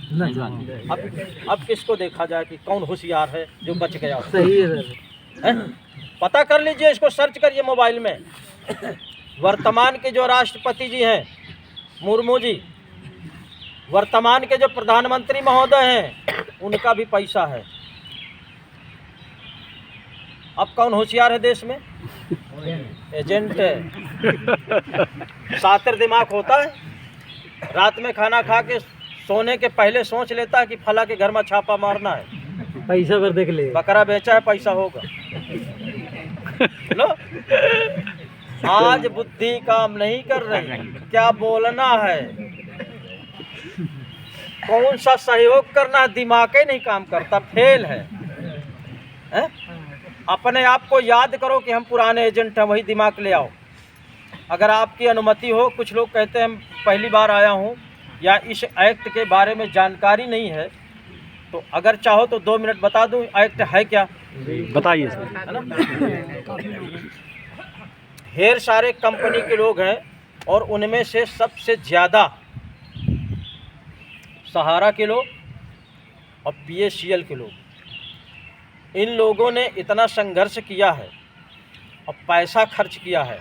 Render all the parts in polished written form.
अब किसको देखा जाए कि कौन होशियार है जो बच गया? सही है। पता कर लीजिए, इसको सर्च करिए मोबाइल में। वर्तमान के जो राष्ट्रपति जी हैं मुर्मू जी, वर्तमान के जो प्रधानमंत्री महोदय हैं उनका भी पैसा है। अब कौन होशियार है देश में? एजेंट है। सातिर दिमाग होता है, रात में खाना खा के सोने के पहले सोच लेता है कि फला के घर में छापा मारना है, पैसा भर देख ले, बकरा बेचा है पैसा होगा। लो, आज बुद्धि काम नहीं कर रही, क्या बोलना है, कौन सा सहयोग करना है, दिमाग ही नहीं काम करता, फेल है। अपने आप को याद करो कि हम पुराने एजेंट हैं, वही दिमाग ले आओ। अगर आपकी अनुमति हो, कुछ लोग कहते हैं पहली बार आया हूँ या इस एक्ट के बारे में जानकारी नहीं है, तो अगर चाहो तो 2 मिनट बता दूं एक्ट है क्या। बताइए सर। है ना, ढेर सारे कंपनी के लोग हैं और उनमें से सबसे ज़्यादा सहारा के लोग और PACL के लोग, इन लोगों ने इतना संघर्ष किया है और पैसा खर्च किया है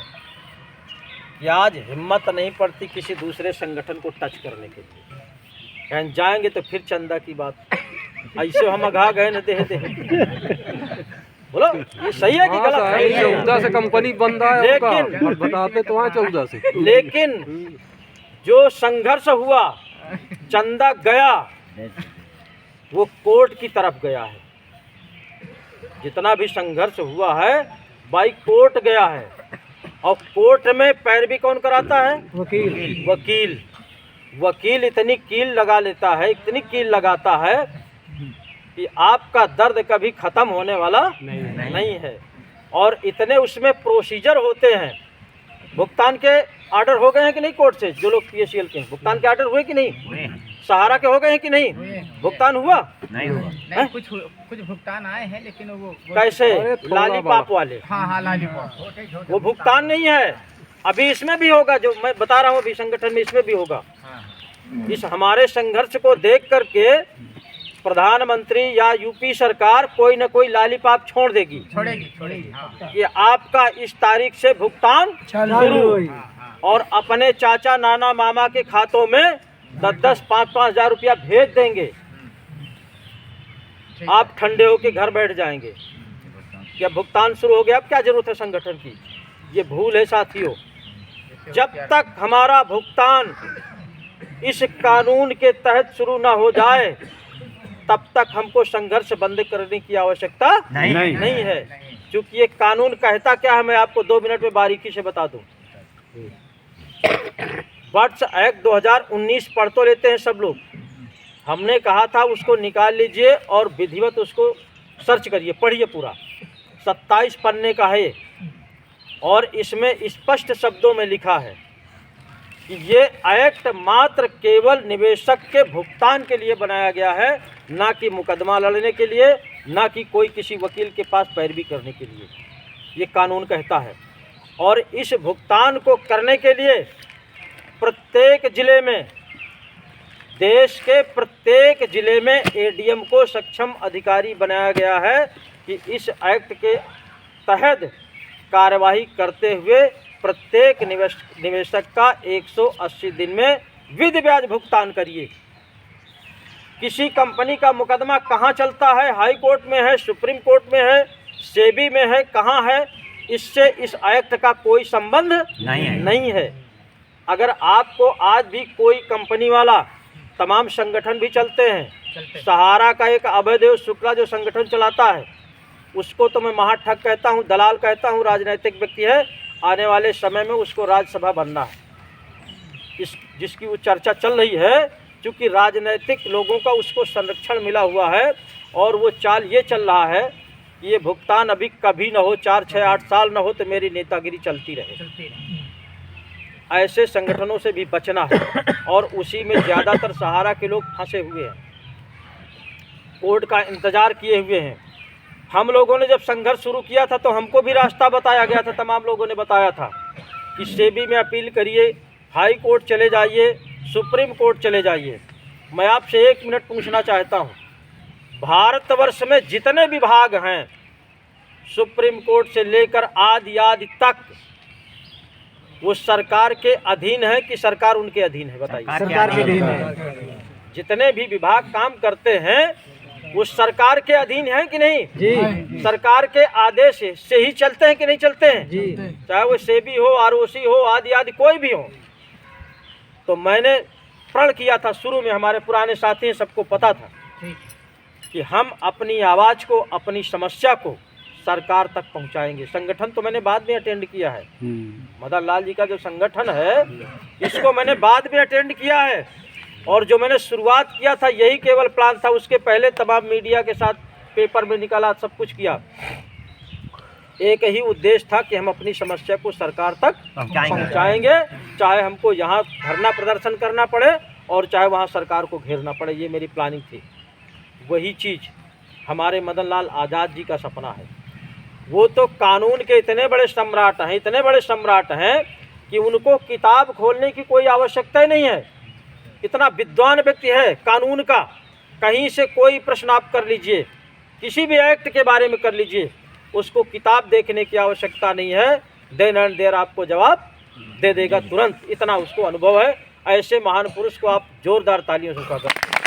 कि आज हिम्मत नहीं पड़ती किसी दूसरे संगठन को टच करने के लिए। कहीं जाएंगे तो फिर चंदा की बात, ऐसे हम अघा गए न देह देह। बोलो ये सही है कि गलत है? 14 से कंपनी बंद है, लेकिन बताते तो हैं 14 से। लेकिन जो संघर्ष हुआ, चंदा गया, वो कोर्ट की तरफ गया है। जितना भी संघर्ष हुआ है बाई कोर्ट गया है, और कोर्ट में पैरवी कौन कराता है? वकील। वकील। वकील इतनी कील लगा लेता है, इतनी कील लगाता है कि आपका दर्द कभी ख़त्म होने वाला नहीं है। और इतने उसमें प्रोसीजर होते हैं। भुगतान के आर्डर हो गए हैं कि नहीं कोर्ट से? जो लोग PACL के हैं, भुगतान के आर्डर हुए कि नहीं? सहारा के हो गए हैं कि नहीं? भुगतान हुआ? नहीं हुआ। नहीं, कुछ भुगतान आए हैं, लेकिन वो कैसे? लॉलीपॉप वाले। हाँ लॉलीपॉप, वो भुगतान नहीं है। अभी इसमें भी होगा, जो मैं बता रहा हूँ, अभी संगठन में इसमें भी होगा। इस हमारे संघर्ष को देख करके प्रधानमंत्री या यूपी सरकार कोई न कोई लॉलीपॉप छोड़ेगी। हाँ। कि आपका इस तारीख से भुगतान शुरू, और अपने चाचा नाना मामा के खातों में 10-10, 5-5 हज़ार रुपया भेज देंगे। आप ठंडे होके घर बैठ जाएंगे। क्या भुगतान शुरू हो गया? अब क्या जरूरत है संगठन की? ये भूल है साथियों। जब तक हमारा भुगतान इस कानून के तहत शुरू ना हो जाए, तब तक हमको संघर्ष बंद करने की आवश्यकता नहीं है। क्योंकि ये कानून कहता क्या है, मैं आपको 2 मिनट में बारीकी से बता दूं। बर्ड्स एक्ट 2019 पढ़ तो लेते हैं सब लोग। हमने कहा था उसको निकाल लीजिए और विधिवत उसको सर्च करिए, पढ़िए पूरा। 27 पन्ने का है और इसमें स्पष्ट शब्दों में लिखा है कि ये एक्ट मात्र केवल निवेशक के भुगतान के लिए बनाया गया है, ना कि मुकदमा लड़ने के लिए, ना कि कोई किसी वकील के पास पैरवी करने के लिए। ये कानून कहता है। और इस भुगतान को करने के लिए प्रत्येक ज़िले में, देश के प्रत्येक ज़िले में ADM को सक्षम अधिकारी बनाया गया है कि इस एक्ट के तहत कार्यवाही करते हुए प्रत्येक निवेशक का 180 दिन में विधि ब्याज भुगतान करिए। किसी कंपनी का मुकदमा कहाँ चलता है? हाई कोर्ट में है, सुप्रीम कोर्ट में है, सेबी में है, कहाँ है? इससे इस एक्ट का कोई संबंध नहीं है। अगर आपको आज भी कोई कंपनी वाला, तमाम संगठन भी चलते हैं, सहारा का एक अभयदेव शुक्ला जो संगठन चलाता है, उसको तो मैं महाठग कहता हूँ, दलाल कहता हूँ, राजनीतिक व्यक्ति है। आने वाले समय में उसको राज्यसभा बनना है। जिसकी वो चर्चा चल रही है, क्योंकि राजनीतिक लोगों का उसको संरक्षण मिला हुआ है। और वो चाल ये चल रहा है कि ये भुगतान अभी कभी ना हो, 4, 6, 8 साल ना हो तो मेरी नेतागिरी चलती रहे। ऐसे संगठनों से भी बचना है। और उसी में ज़्यादातर सहारा के लोग फंसे हुए हैं, कोर्ट का इंतज़ार किए हुए हैं। हम लोगों ने जब संघर्ष शुरू किया था तो हमको भी रास्ता बताया गया था, तमाम लोगों ने बताया था कि सेबी में अपील करिए, हाई कोर्ट चले जाइए, सुप्रीम कोर्ट चले जाइए। मैं आपसे 1 मिनट पूछना चाहता हूँ, भारतवर्ष में जितने विभाग हैं सुप्रीम कोर्ट से लेकर आदि तक, वो सरकार के अधीन है कि सरकार उनके अधीन है? बताइए। सरकार के अधीन है। जितने भी विभाग काम करते हैं वो सरकार के अधीन है कि नहीं? जी। सरकार के आदेश से ही चलते हैं कि नहीं चलते हैं? जी। चाहे वो सेबी हो, आरओसी हो, आदि कोई भी हो। तो मैंने प्रण किया था शुरू में, हमारे पुराने साथी हैं, सबको पता था कि हम अपनी आवाज़ को, अपनी समस्या को सरकार तक पहुंचाएंगे। संगठन तो मैंने बाद में अटेंड किया है, मदन लाल जी का जो संगठन है इसको मैंने बाद में अटेंड किया है, और जो मैंने शुरुआत किया था यही केवल प्लान था। उसके पहले तमाम मीडिया के साथ पेपर में निकाला, सब कुछ किया। एक ही उद्देश्य था कि हम अपनी समस्या को सरकार तक पहुंचाएंगे, चाहे हमको यहाँ धरना प्रदर्शन करना पड़े और चाहे वहाँ सरकार को घेरना पड़े। ये मेरी प्लानिंग थी। वही चीज़ हमारे मदन लाल आज़ाद जी का सपना है। वो तो कानून के इतने बड़े सम्राट हैं, इतने बड़े सम्राट हैं कि उनको किताब खोलने की कोई आवश्यकता ही नहीं है। इतना विद्वान व्यक्ति है कानून का, कहीं से कोई प्रश्न आप कर लीजिए, किसी भी एक्ट के बारे में कर लीजिए, उसको किताब देखने की आवश्यकता नहीं है, देन एंड देयर आपको जवाब दे देगा तुरंत। इतना उसको अनुभव है। ऐसे महान पुरुष को आप जोरदार तालियों से स्वागत करें।